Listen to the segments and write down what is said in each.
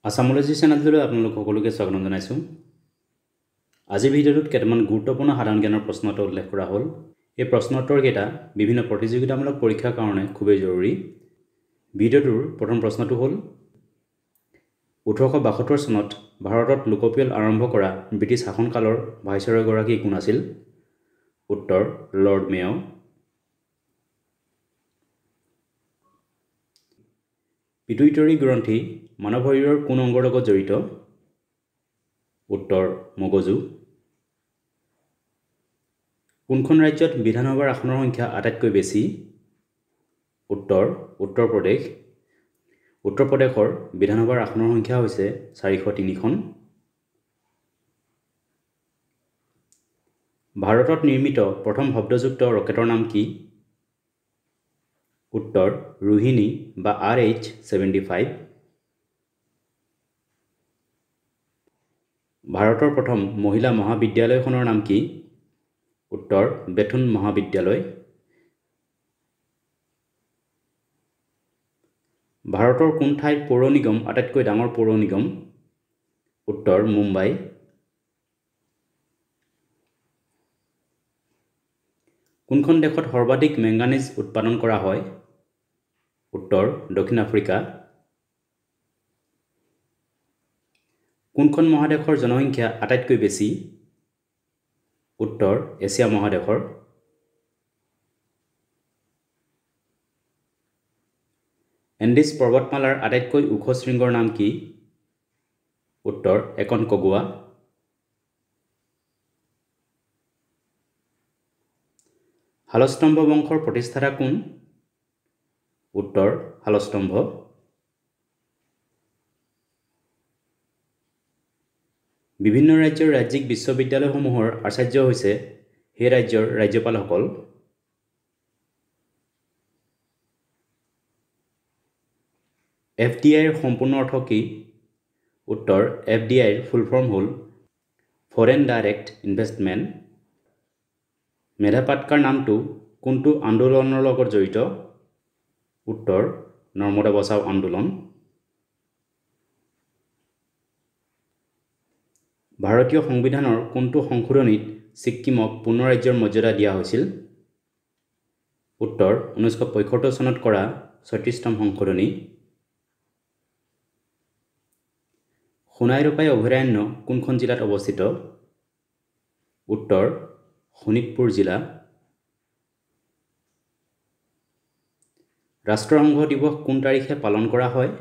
আসামোলজি চেনেলটোলৈ আপোনালোক সকলোকে স্বাগতম জনাইছোঁ। আজিৰ ভিডিঅ'টোত কেইটামান গুৰুত্বপূৰ্ণ সাধাৰণ জ্ঞানৰ প্ৰশ্ন এটা উল্লেখ কৰা হ'ল। এই প্ৰশ্ন উত্তৰকেইটা বিভিন্ন প্ৰতিযোগিতামূলক পৰীক্ষাৰ কাৰণে খুবেই জৰুৰী। ভিডিঅ'টোৰ প্ৰথম প্ৰশ্নটো হ'ল 1872 চনত ভাৰতত লোকপিয়ল আৰম্ভ কৰা ব্ৰিটিছ শাসনকালৰ ভাইচৰয়গৰাকী কোন আছিল? উত্তৰ লৰ্ড মেয়। পিটুইটৰি গ্ৰন্থি মানৱ শৰীৰৰ কোন অংগৰ লগত জড়িত? উত্তৰ মগজু। কোনখন ৰাজ্যত বিধানসভাৰ আসনৰ সংখ্যা আটাইতকৈ বেছি? উত্তৰ উত্তৰ প্ৰদেশ। উত্তৰ প্ৰদেশৰ বিধানসভাৰ আসনৰ সংখ্যা হৈছে 403খন। ভাৰতত নিৰ্মিত প্ৰথম শব্দযুক্ত ৰকেটৰ নাম কি? উত্তৰ ৰোহিণী বা RH-75। ভাৰতৰ প্ৰথম মহিলা মহাবিদ্যালয়খনৰ নাম কি? উত্তৰ বেথুন মহাবিদ্যালয়। ভাৰতৰ কোন ঠাইৰ পৌৰ নিগম আটাইতকৈ ডাঙৰ পৌৰ নিগম? উত্তৰ মুম্বাই। কোনখন দেশত সৰ্বাধিক মেংগানিজ উৎপাদন কৰা হয়? উত্তৰ দক্ষিণ আফ্ৰিকা। কোনখন মহাদেশৰ জনসংখ্যা আটাইতকৈ বেছি? উত্তৰ এছিয়া মহাদেশৰ। এণ্ডিছ পৰ্বতমালাৰ আটাইতকৈ ওখ শৃংগৰ নাম কি? উত্তৰ একনকগুৱা। শালস্তম্ভ বংশৰ প্ৰতিষ্ঠাতা কোন? উত্তৰ শালস্তম্ভ। বিভিন্ন ৰাজ্যৰ ৰাজ্যিক বিশ্ববিদ্যালয়সমূহৰ আচাৰ্য হৈছে সেই ৰাজ্যৰ ৰাজ্যপালসকল। FDIৰ সম্পূৰ্ণ অৰ্থ কি? উত্তৰ FDIৰ ফুল ফৰ্ম হ'ল ফৰেন ডাইৰেক্ট ইনভেষ্টমেণ্ট। মেধা পাটকাৰ নামটো কোনটো আন্দোলনৰ লগত জড়িত? উত্তৰ নৰ্মদা বচাও আন্দোলন। ভাৰতীয় সংবিধানৰ কোনটো সংশোধনীত ছিক্কিমক পূৰ্ণ ৰাজ্যৰ মৰ্যাদা দিয়া হৈছিল? উত্তৰ 1975 চনত কৰা 36তম সংশোধনী। সোণাই ৰূপাই অভয়াৰণ্য কোনখন জিলাত অৱস্থিত? উত্তৰ শোণিতপুৰ জিলা। ৰাষ্ট্ৰসংঘ দিৱস কোন তাৰিখে পালন কৰা হয়?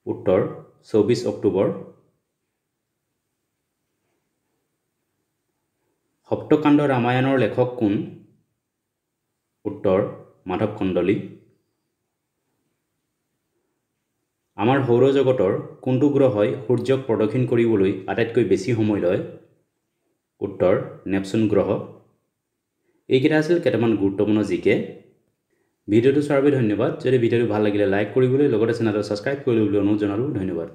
উত্তৰ 24 অক্টোবৰ। সপ্তকাণ্ড ৰামায়ণৰ লেখক কোন? উত্তৰ মাধৱ কন্দলী। আমাৰ সৌৰজগতৰ কোনটো গ্ৰহই সূৰ্যক প্ৰদক্ষিণ কৰিবলৈ আটাইতকৈ বেছি সময় লয়? উত্তৰ নেপচুন গ্ৰহ। এইকেইটা আছিল কেইটামান গুৰুত্বপূৰ্ণ জিকে। ভিডিঅ'টো চোৱাৰ বাবে ধন্যবাদ। যদি ভিডিঅ'টো ভাল লাগিলে লাইক কৰিবলৈ লগতে চেনেলটো ছাবস্ক্ৰাইব কৰিবলৈ অনুৰোধ জনালোঁ। ধন্যবাদ।